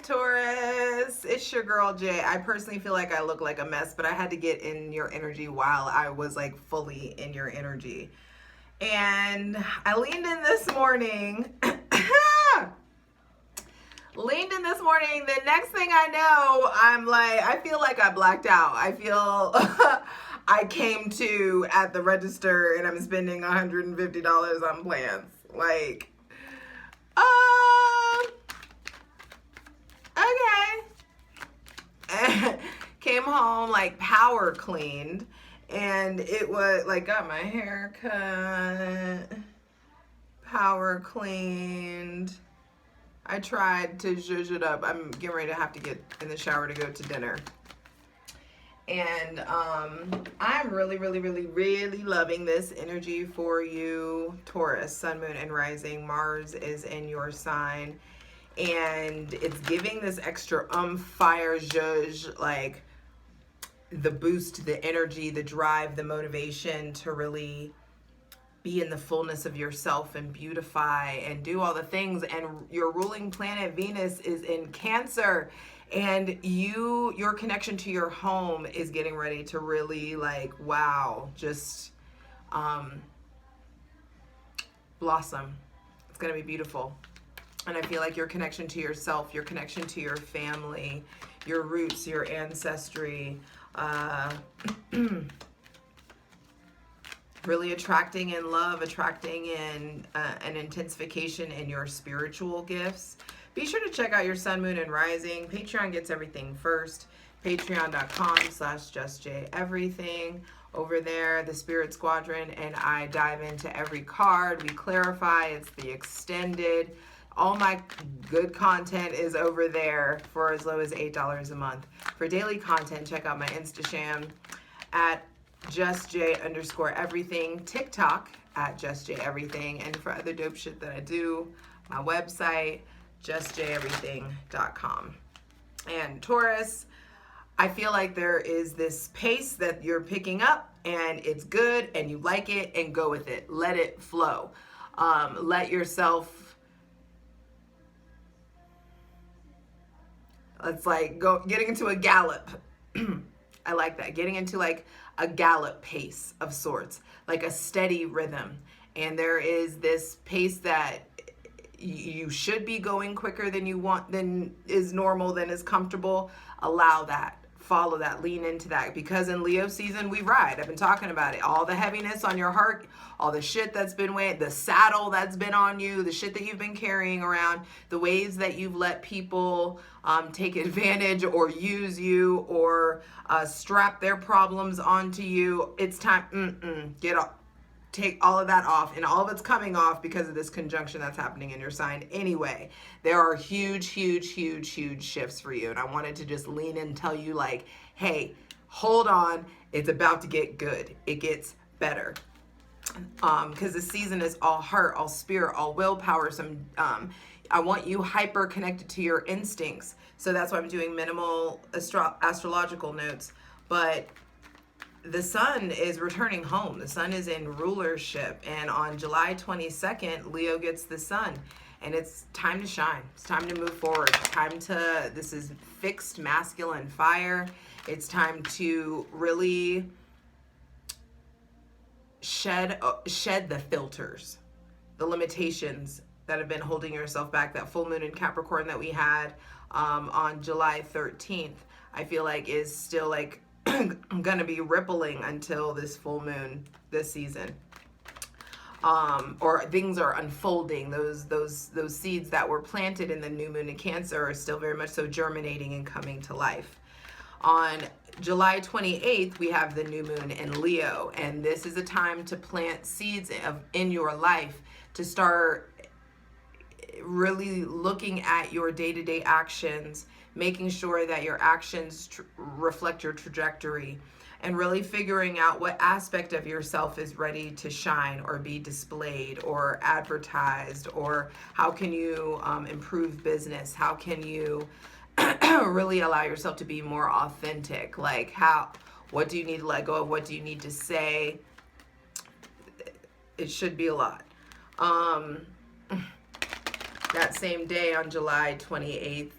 Taurus. It's your girl Jay. I personally feel like I look like a mess, but I had to get in your energy while I was like fully in your energy. And I leaned in this morning. Leaned in this morning. The next thing I know, I'm like, I feel like I blacked out. I feel I came to at the register and I'm spending $150 on plants. Like, okay. Came home, like power cleaned, and it was like got my hair cut, power cleaned. I tried to zhuzh it up. I'm getting ready to have to get in the shower to go to dinner. And I'm really loving this energy for you, Taurus, Sun, Moon, and Rising. Mars is in your sign. And it's giving this extra fire, zhuzh, like the boost, the energy, the drive, the motivation to really be in the fullness of yourself and beautify and do all the things. And your ruling planet Venus is in Cancer, and your connection to your home is getting ready to really, like, wow, just blossom. It's gonna be beautiful. And I feel like your connection to yourself, your connection to your family, your roots, your ancestry, really attracting in love, attracting in an intensification in your spiritual gifts. Be sure to check out your Sun, Moon, and Rising. Patreon gets everything first. Patreon.com/justjeverything. Over there, the Spirit Squadron, and I dive into every card. We clarify. It's the extended. All my good content is over there for as low as $8 a month. For daily content, check out my Instagram at justj_everything, TikTok at justjeverything, and for other dope shit that I do, my website, justjeverything.com. And Taurus, I feel like there is this pace that you're picking up, and it's good, and you like it, and go with it. Let it flow. Let yourself, it's like getting into a gallop. I like that. Getting into like a gallop pace of sorts, like a steady rhythm. And there is this pace that you should be going quicker than you want, than is normal, than is comfortable. Allow that. Follow that. Lean into that. Because in Leo season, we ride. I've been talking about it. All the heaviness on your heart, all the shit that's been weighing, the saddle that's been on you, the shit that you've been carrying around, the ways that you've let people take advantage or use you or strap their problems onto you. It's time. Get off. Take all of that off, and all of it's coming off because of this conjunction that's happening in your sign anyway. There are huge shifts for you, and I wanted to just lean in and tell you, like, hey, hold on, it's about to get good. It gets better. Because the season is all heart, all spirit, all willpower. I want you hyper connected to your instincts, so that's why I'm doing minimal astrological notes. But the sun is returning home. The sun is in rulership. And on July 22nd, Leo gets the sun. And it's time to shine. It's time to move forward. This is fixed masculine fire. It's time to really shed the filters, the limitations that have been holding yourself back. That full moon in Capricorn that we had on July 13th, I feel like is still like gonna be rippling until this full moon this season, or things are unfolding. Those seeds that were planted in the new moon in Cancer are still very much so germinating and coming to life. On July 28th, we have the new moon in Leo, and this is a time to plant seeds in your life, to start really looking at your day-to-day actions, making sure that your actions reflect your trajectory, and really figuring out what aspect of yourself is ready to shine or be displayed or advertised, or how can you improve business? How can you really allow yourself to be more authentic? Like what do you need to let go of? What do you need to say? It should be a lot. That same day on July 28th,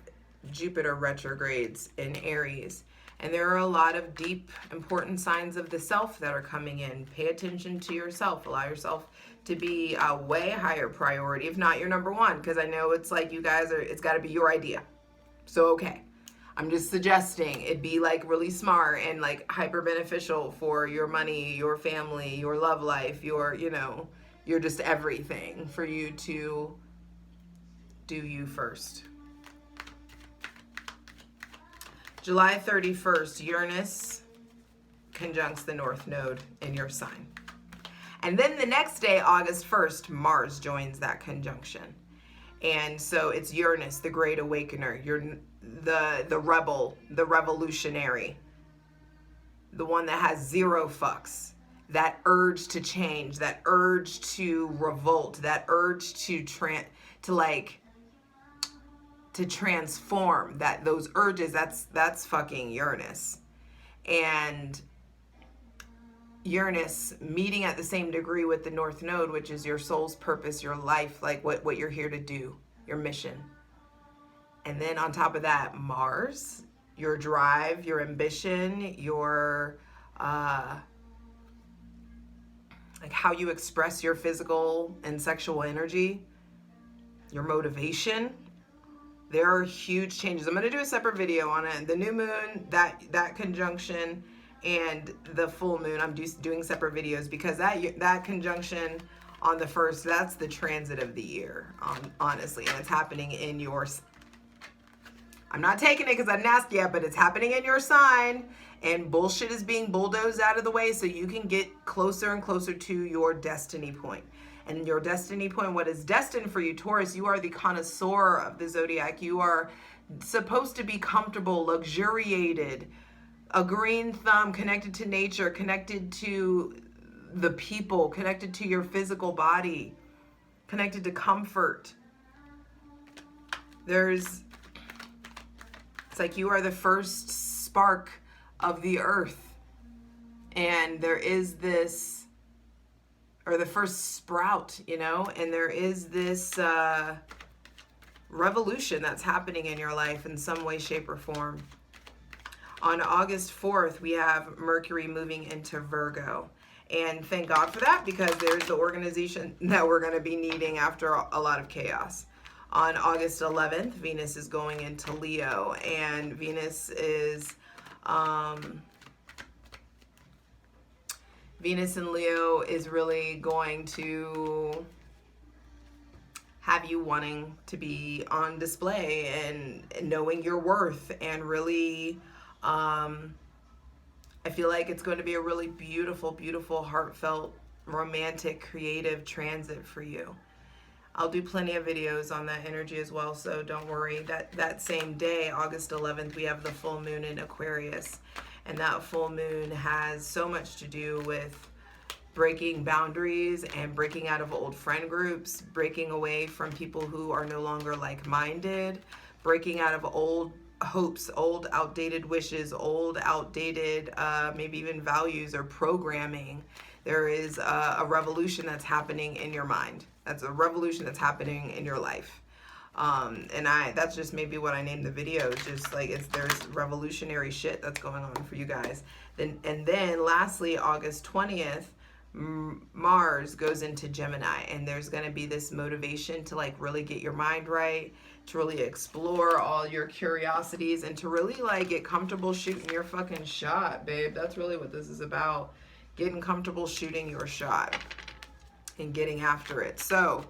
Jupiter retrogrades in Aries. And there are a lot of deep, important signs of the self that are coming in. Pay attention to yourself. Allow yourself to be a way higher priority, if not your number one, because I know it's like you guys are, it's got to be your idea. So, okay. I'm just suggesting it be like really smart and like hyper beneficial for your money, your family, your love life, your, you know, you're just everything for you to do you first. July 31st, Uranus conjuncts the North Node in your sign. And then the next day, August 1st, Mars joins that conjunction. And so it's Uranus, the great awakener, the rebel, the revolutionary, the one that has zero fucks, that urge to change, that urge to revolt, that urge to transform, that those urges, that's fucking Uranus. And Uranus meeting at the same degree with the North Node, which is your soul's purpose, your life, like what you're here to do, your mission. And then on top of that, Mars, your drive, your ambition, your like how you express your physical and sexual energy, your motivation. There are huge changes. I'm going to do a separate video on it. The new moon, that conjunction, and the full moon, I'm doing separate videos because that conjunction on the 1st, that's the transit of the year, honestly. And it's happening in your... I'm not taking it because I'm nasty yet, but it's happening in your sign. And bullshit is being bulldozed out of the way so you can get closer and closer to your destiny point. And your destiny point, what is destined for you, Taurus, you are the connoisseur of the zodiac. You are supposed to be comfortable, luxuriated, a green thumb, connected to nature, connected to the people, connected to your physical body, connected to comfort. It's like you are the first spark of the earth. And there is this, or the first sprout, you know, and there is this revolution that's happening in your life in some way, shape, or form. On August 4th, we have Mercury moving into Virgo. And thank God for that, because there's the organization that we're going to be needing after a lot of chaos. On August 11th, Venus is going into Leo, and Venus in Leo is really going to have you wanting to be on display and knowing your worth, and really, I feel like it's going to be a really beautiful, beautiful, heartfelt, romantic, creative transit for you. I'll do plenty of videos on that energy as well, so don't worry. That same day, August 11th, we have the full moon in Aquarius. And that full moon has so much to do with breaking boundaries and breaking out of old friend groups, breaking away from people who are no longer like-minded, breaking out of old hopes, old outdated wishes, old outdated maybe even values or programming. There is a revolution that's happening in your mind. That's a revolution that's happening in your life. And that's just maybe what I named the video. It's just like there's revolutionary shit that's going on for you guys. And then lastly, August 20th, Mars goes into Gemini, and there's going to be this motivation to like really get your mind right, to really explore all your curiosities, and to really like get comfortable shooting your fucking shot, babe. That's really what this is about. Getting comfortable shooting your shot and getting after it. So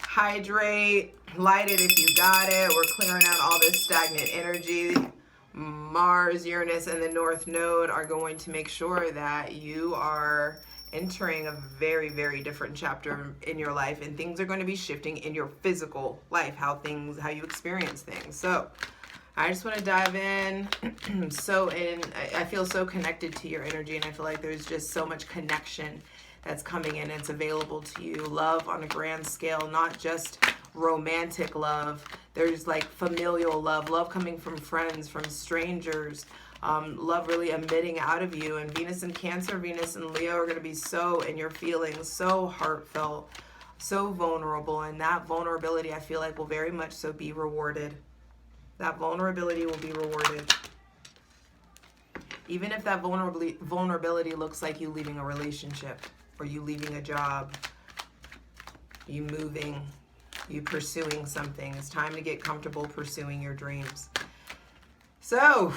hydrate, light it if you got it. We're clearing out all this stagnant energy. Mars, Uranus, and the North Node are going to make sure that you are entering a very, very different chapter in your life, and things are going to be shifting in your physical life, how you experience things. So I just want to dive in. I feel so connected to your energy, and I feel like there's just so much connection that's coming in. It's available to you. Love on a grand scale, not just romantic love. There's like familial love coming from friends, from strangers, love really emitting out of you. And Venus in Cancer, Venus in Leo are going to be so in your feelings, so heartfelt, so vulnerable. And that vulnerability, I feel like, will very much so be rewarded. That vulnerability will be rewarded. Even if that vulnerability looks like you leaving a relationship, or you leaving a job, you moving, you pursuing something. It's time to get comfortable pursuing your dreams. So,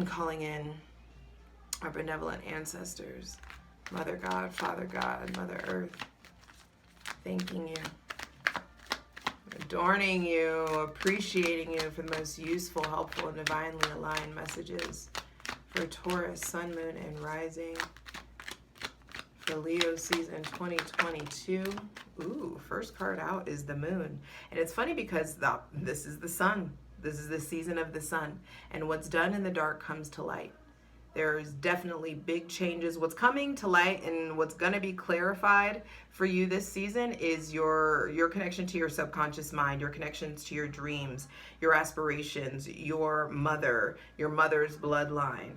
calling in our benevolent ancestors, Mother God, Father God, Mother Earth, thanking you, adorning you, appreciating you for the most useful, helpful, and divinely aligned messages for Taurus, Sun, Moon, and Rising, for Leo season 2022. Ooh, first card out is the Moon. And it's funny because this is the Sun. This is the season of the Sun. And what's done in the dark comes to light. There's definitely big changes. What's coming to light and what's going to be clarified for you this season is your connection to your subconscious mind, your connections to your dreams, your aspirations, your mother's bloodline,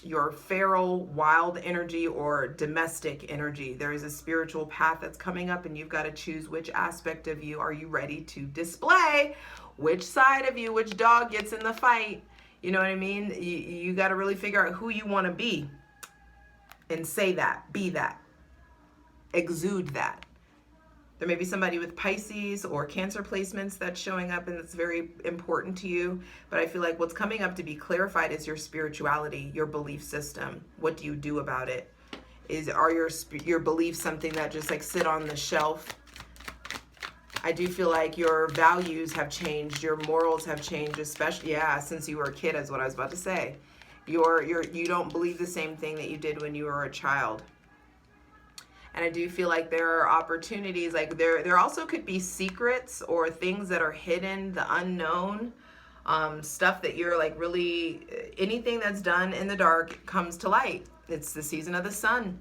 your feral, wild energy or domestic energy. There is a spiritual path that's coming up, and you've got to choose which aspect of you are you ready to display, which side of you, which dog gets in the fight. You know what I mean? You got to really figure out who you want to be and say that, be that, exude that. There may be somebody with Pisces or Cancer placements that's showing up, and it's very important to you. But I feel like what's coming up to be clarified is your spirituality, your belief system. What do you do about it? Are your beliefs something that just like sit on the shelf? I do feel like your values have changed, your morals have changed, especially, since you were a kid, is what I was about to say. You don't believe the same thing that you did when you were a child. And I do feel like there are opportunities, like there also could be secrets or things that are hidden, the unknown, stuff that you're like really, anything that's done in the dark comes to light. It's the season of the Sun.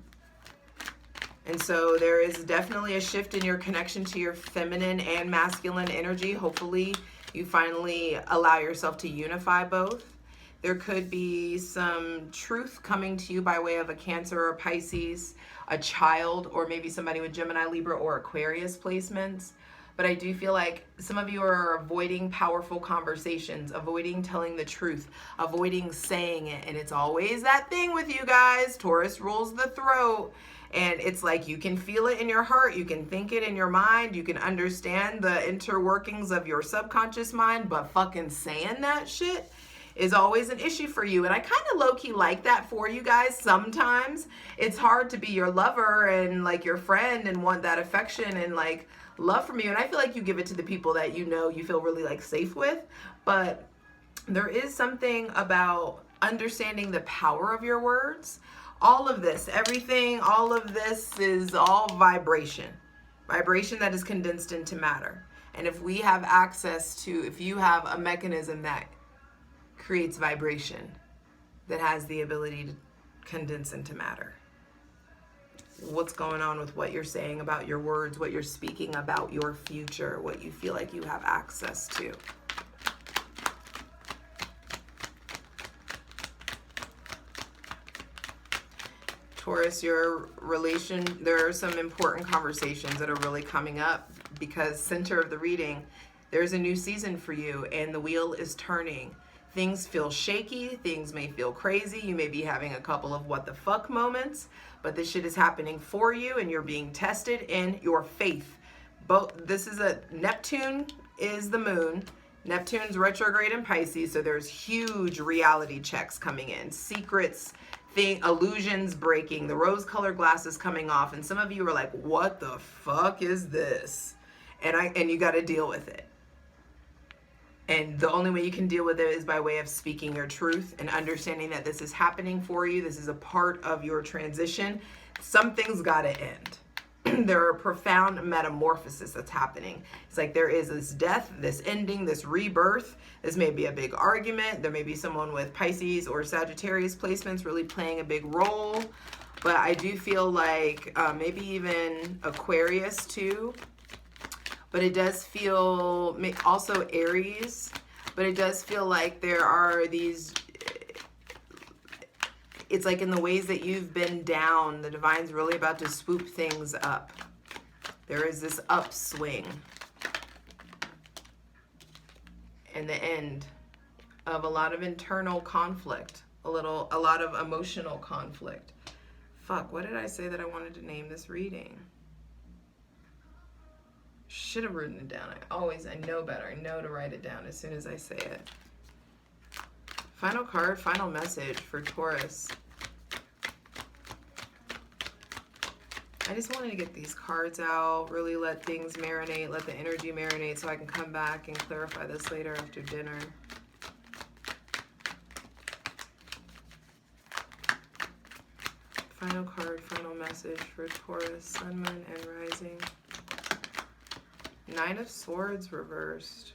And so there is definitely a shift in your connection to your feminine and masculine energy. Hopefully you finally allow yourself to unify both. There could be some truth coming to you by way of a Cancer or Pisces, a child, or maybe somebody with Gemini, Libra, or Aquarius placements. But I do feel like some of you are avoiding powerful conversations, avoiding telling the truth, avoiding saying it. And it's always that thing with you guys. Taurus rules the throat. And it's like you can feel it in your heart, you can think it in your mind, you can understand the interworkings of your subconscious mind, but fucking saying that shit is always an issue for you. And I kind of low-key like that for you guys sometimes. It's hard to be your lover and like your friend and want that affection and like love from you. And I feel like you give it to the people that you know you feel really like safe with. But there is something about understanding the power of your words. All of this, everything, all of this is all vibration. Vibration that is condensed into matter. And if we have access to, if you have a mechanism that creates vibration, that has the ability to condense into matter, what's going on with what you're saying about your words, what you're speaking about your future, what you feel like you have access to. Taurus, your relation, there are some important conversations that are really coming up because center of the reading, there's a new season for you and the wheel is turning. Things feel shaky, things may feel crazy, you may be having a couple of what the fuck moments, but this shit is happening for you and you're being tested in your faith. This is Neptune is the moon. Neptune's retrograde in Pisces, so there's huge reality checks coming in, secrets, illusions breaking, the rose-colored glasses coming off, and some of you are like, what the fuck is this? And you got to deal with it. And the only way you can deal with it is by way of speaking your truth and understanding that this is happening for you. This is a part of your transition. Something's got to end. There are profound metamorphosis that's happening. It's like there is this death, this ending, this rebirth. This may be a big argument. There may be someone with Pisces or Sagittarius placements really playing a big role. But I do feel like maybe even Aquarius too. But it does feel, also Aries, but it does feel like there are these, it's like in the ways that you've been down, the divine's really about to swoop things up. There is this upswing and the end of a lot of internal conflict, a lot of emotional conflict. Fuck, what did I say that I wanted to name this reading? Should have written it down. I know better. I know to write it down as soon as I say it. Final card, final message for Taurus. I just wanted to get these cards out, really let things marinate, let the energy marinate so I can come back and clarify this later after dinner. Final card, final message for Taurus, Sun, Moon, and Rising. Nine of Swords reversed.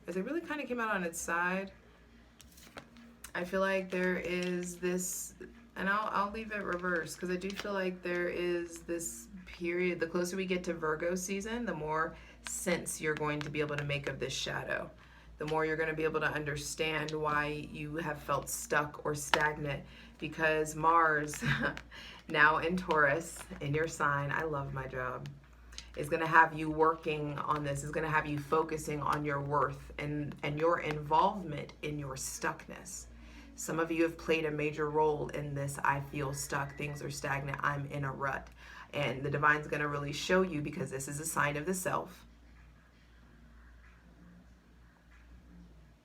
As it really kind of came out on its side. I feel like there is this, and I'll leave it reversed because I do feel like there is this period, the closer we get to Virgo season, the more sense you're going to be able to make of this shadow. The more you're going to be able to understand why you have felt stuck or stagnant, because Mars, now in Taurus, in your sign, I love my job, is going to have you working on this, is going to have you focusing on your worth and your involvement in your stuckness. Some of you have played a major role in this. I feel stuck, things are stagnant, I'm in a rut. And the divine's going to really show you, because this is a sign of the self.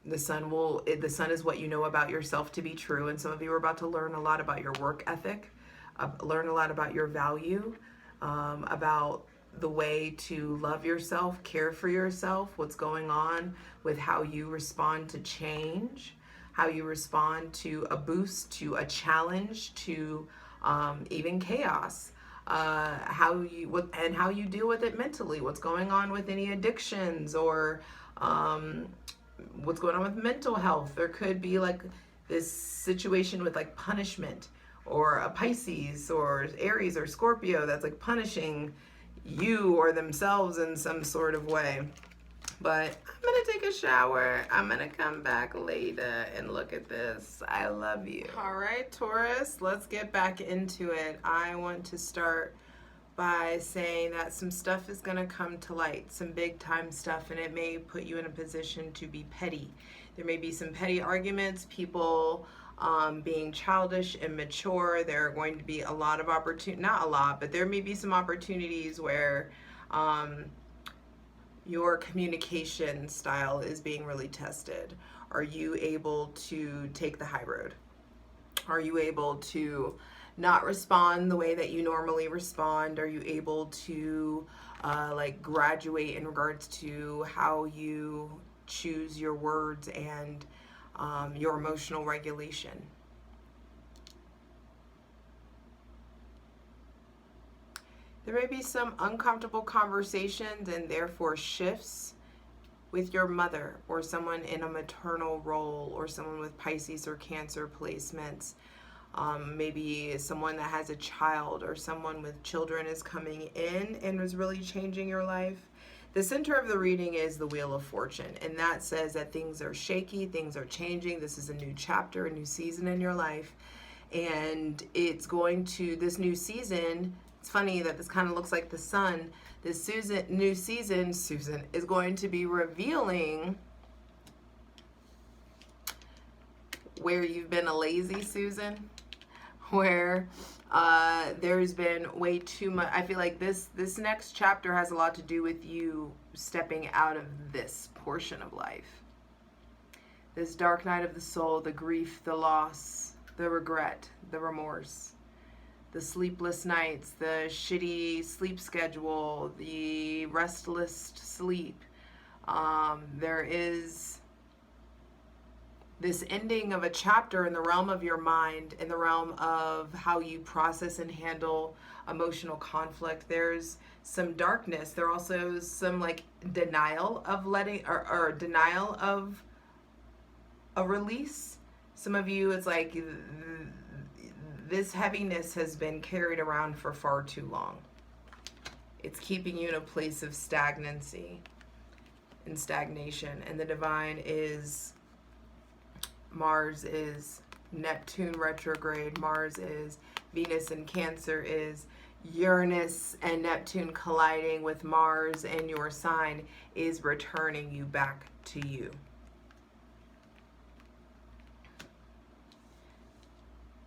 The sun is what you know about yourself to be true. And some of you are about to learn a lot about your work ethic, learn a lot about your value, about the way to love yourself, care for yourself, what's going on with how you respond to change, how you respond to a boost, to a challenge, to even chaos, how you deal with it mentally, what's going on with any addictions, or what's going on with mental health. There could be like this situation with like punishment, or a Pisces or Aries or Scorpio that's like punishing you or themselves in some sort of way. But I'm gonna take a shower. I'm gonna come back later and look at this. I love you. All right, Taurus, let's get back into it. I want to start by saying that some stuff is gonna come to light, some big time stuff, and it may put you in a position to be petty. There may be some petty arguments, people being childish, immature. There are going to be a lot of opportunity, not a lot, but there may be some opportunities where your communication style is being really tested. Are you able to take the high road? Are you able to not respond the way that you normally respond? Are you able to like graduate in regards to how you choose your words and your emotional regulation? There may be some uncomfortable conversations and therefore shifts with your mother, or someone in a maternal role, or someone with Pisces or Cancer placements. Maybe someone that has a child, or someone with children is coming in and is really changing your life. The center of the reading is the Wheel of Fortune, and that says that things are shaky, things are changing. This is a new chapter, a new season in your life, and it's going to, this new season, it's funny that this kind of looks like the sun. This new season is going to be revealing where you've been a lazy Susan, where there's been way too much. I feel like this next chapter has a lot to do with you stepping out of this portion of life. This dark night of the soul, the grief, the loss, the regret, the remorse, the sleepless nights, the shitty sleep schedule, the restless sleep. There is this ending of a chapter in the realm of your mind, in the realm of how you process and handle emotional conflict. There's some darkness. There also some like denial of letting, or denial of a release. Some of you, it's like this heaviness has been carried around for far too long. It's keeping you in a place of stagnancy and stagnation. And the divine is, Mars is Neptune retrograde. Mars is Venus, and Cancer is Uranus and Neptune colliding with Mars and your sign is returning you back to you.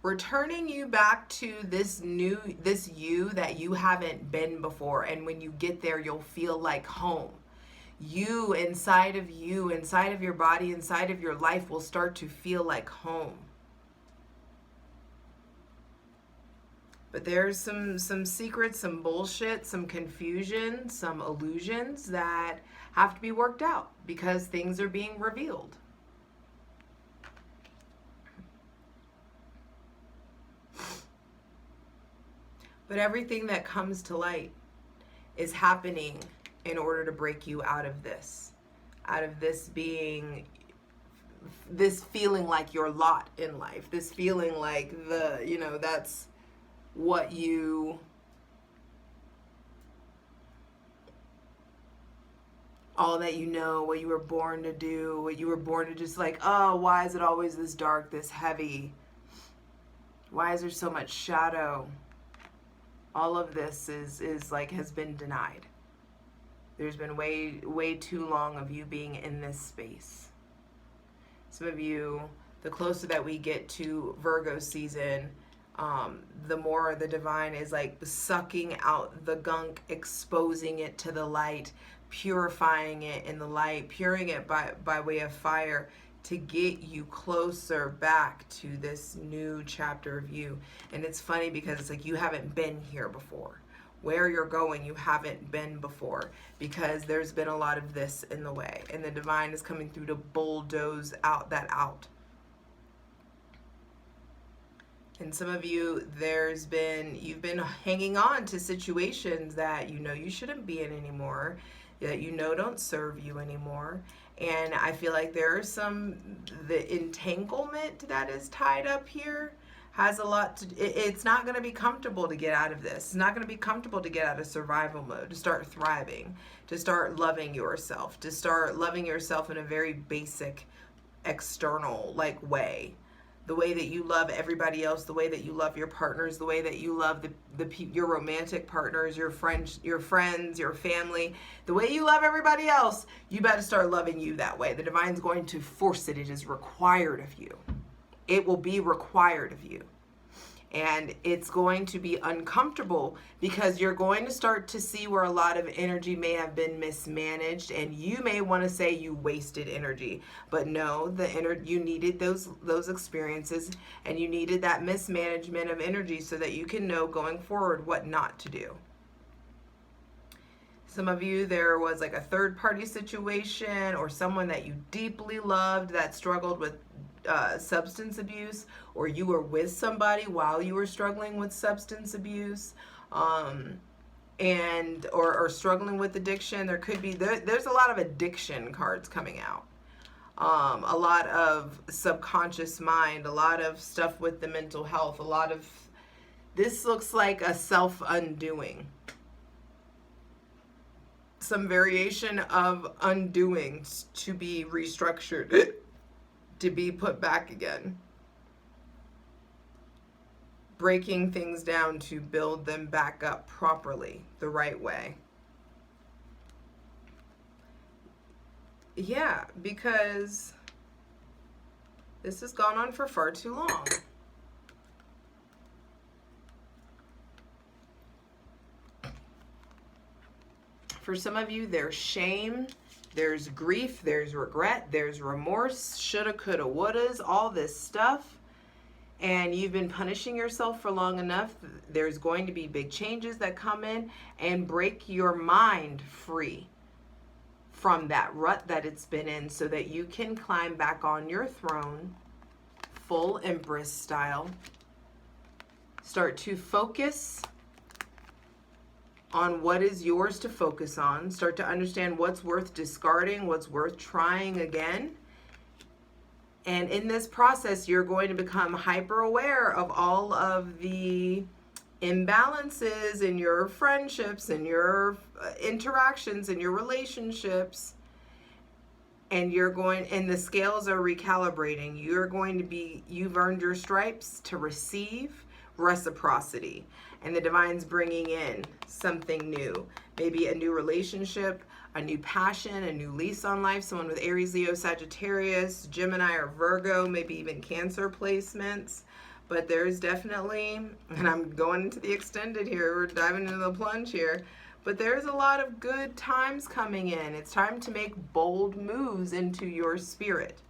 Returning you back to this you that you haven't been before. And when you get there, you'll feel like home. You, inside of your body, inside of your life, will start to feel like home. But there's some secrets, some bullshit, some confusion, some illusions that have to be worked out because things are being revealed. But everything that comes to light is happening in order to break you out of this being, this feeling like your lot in life, this feeling like that's what you, all that you know, what you were born to do, what you were born to just like, oh, why is it always this dark, this heavy? Why is there so much shadow? All of this is like, has been denied. There's been way too long of you being in this space. Some of you, the closer that we get to Virgo season, the more the divine is like sucking out the gunk, exposing it to the light, purifying it in the light, puring it by way of fire, to get you closer back to this new chapter of you. And it's funny because it's like you haven't been here before. Where you're going, you haven't been before, because there's been a lot of this in the way, and the divine is coming through to bulldoze out. And some of you, you've been hanging on to situations that you shouldn't be in anymore, that don't serve you anymore. And I feel like there are the entanglement that is tied up here has a lot to, it's not going to be comfortable to get out of this. It's not going to be comfortable to get out of survival mode, to start thriving, to start loving yourself, in a very basic, external way. The way that you love everybody else, the way that you love your partners, the way that you love your romantic partners, your friends, your family, the way you love everybody else, you better start loving you that way. The divine's going to force it. It is required of you. It will be required of you. And it's going to be uncomfortable because you're going to start to see where a lot of energy may have been mismanaged, and you may want to say you wasted energy. But no, you needed those experiences, and you needed that mismanagement of energy so that you can know going forward what not to do. Some of you, there was like a third-party situation or someone that you deeply loved that struggled with substance abuse, or you were with somebody while you were struggling with substance abuse, and or struggling with addiction. There could be there's a lot of addiction cards coming out, a lot of subconscious mind, a lot of stuff with the mental health, a lot of this looks like a self-undoing, some variation of undoing to be restructured, to be put back again. Breaking things down to build them back up properly, the right way. Yeah, because this has gone on for far too long. For some of you, there's shame, there's grief, there's regret, there's remorse, shoulda, coulda, wouldas, all this stuff. And you've been punishing yourself for long enough. There's going to be big changes that come in and break your mind free from that rut that it's been in, so that you can climb back on your throne, full Empress style. Start to focus on what is yours to focus on. Start to understand what's worth discarding, what's worth trying again. And in this process, you're going to become hyper aware of all of the imbalances in your friendships and your interactions and your relationships. And and the scales are recalibrating. You've earned your stripes to receive reciprocity, and the divine's bringing in something new, maybe a new relationship, a new passion, a new lease on life. Someone with Aries, Leo, Sagittarius, Gemini, or Virgo, maybe even Cancer placements. But there's definitely, and I'm going into the extended here, we're diving into the plunge here, but there's a lot of good times coming in. It's time to make bold moves into your spirit,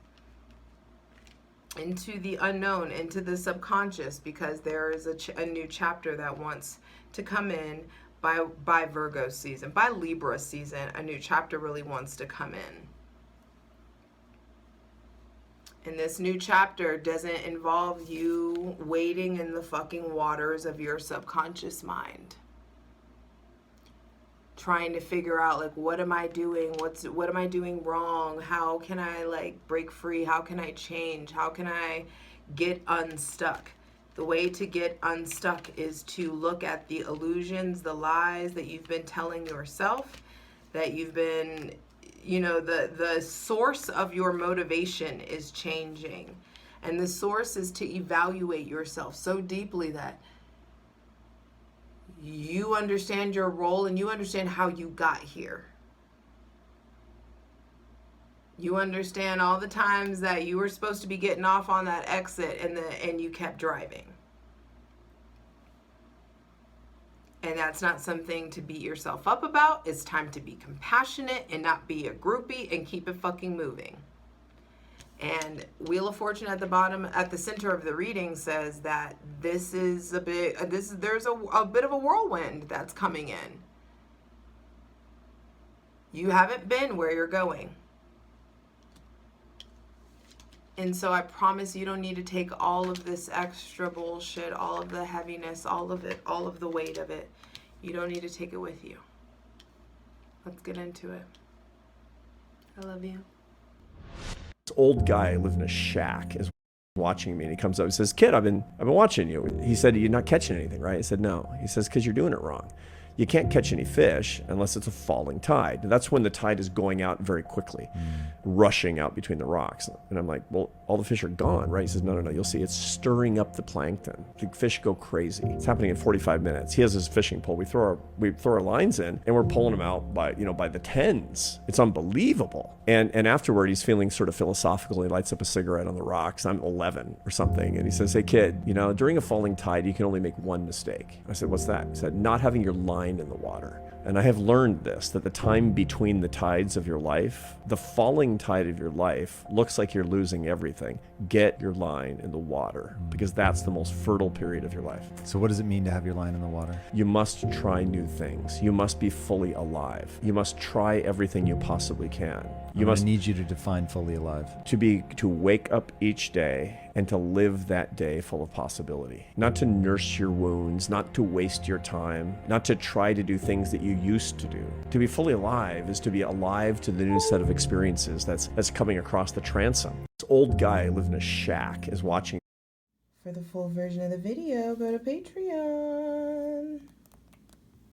into the unknown, into the subconscious, because there is a new chapter that wants to come in by Virgo season, by Libra season. A new chapter really wants to come in. And this new chapter doesn't involve you wading in the fucking waters of your subconscious mind, trying to figure out, like, what am I doing? What am I doing wrong? How can I, like, break free? How can I change? How can I get unstuck? The way to get unstuck is to look at the illusions, the lies that you've been telling yourself, that you've been, you know, the source of your motivation is changing. And the source is to evaluate yourself so deeply that you understand your role and you understand how you got here. You understand all the times that you were supposed to be getting off on that exit and you kept driving. And that's not something to beat yourself up about. It's time to be compassionate and not be a groupie and keep it fucking moving. And Wheel of Fortune at the bottom, at the center of the reading, says that this is a bit, there's a bit of a whirlwind that's coming in. You haven't been where you're going. And so I promise you don't need to take all of this extra bullshit, all of the heaviness, all of it, all of the weight of it. You don't need to take it with you. Let's get into it. I love you. This old guy who lived in a shack is watching me, and he comes up and says, "Kid, I've been watching you." He said, "You're not catching anything, right?" I said, "No." He says, "Because you're doing it wrong. You can't catch any fish unless it's a falling tide." And that's when the tide is going out very quickly, rushing out between the rocks. And I'm like, "Well, all the fish are gone, right?" He says, No, you'll see it's stirring up the plankton. The fish go crazy. It's happening in 45 minutes. He has his fishing pole. We throw our lines in, and we're pulling them out by the tens. It's unbelievable. And afterward, he's feeling sort of philosophical. He lights up a cigarette on the rocks. I'm 11 or something. And he says, "Hey, kid, during a falling tide, you can only make one mistake." I said, "What's that?" He said, "Not having your line in the water." And I have learned this, that the time between the tides of your life, the falling tide of your life, looks like you're losing everything. Get your line in the water, because that's the most fertile period of your life. So what does it mean to have your line in the water? You must try new things. You must be fully alive. You must try everything you possibly can. I need you to define fully alive. To wake up each day and to live that day full of possibility. Not to nurse your wounds, not to waste your time, not to try to do things that you used to do. To be fully alive is to be alive to the new set of experiences that's coming across the transom. This old guy who lived in a shack is watching. For the full version of the video, go to Patreon.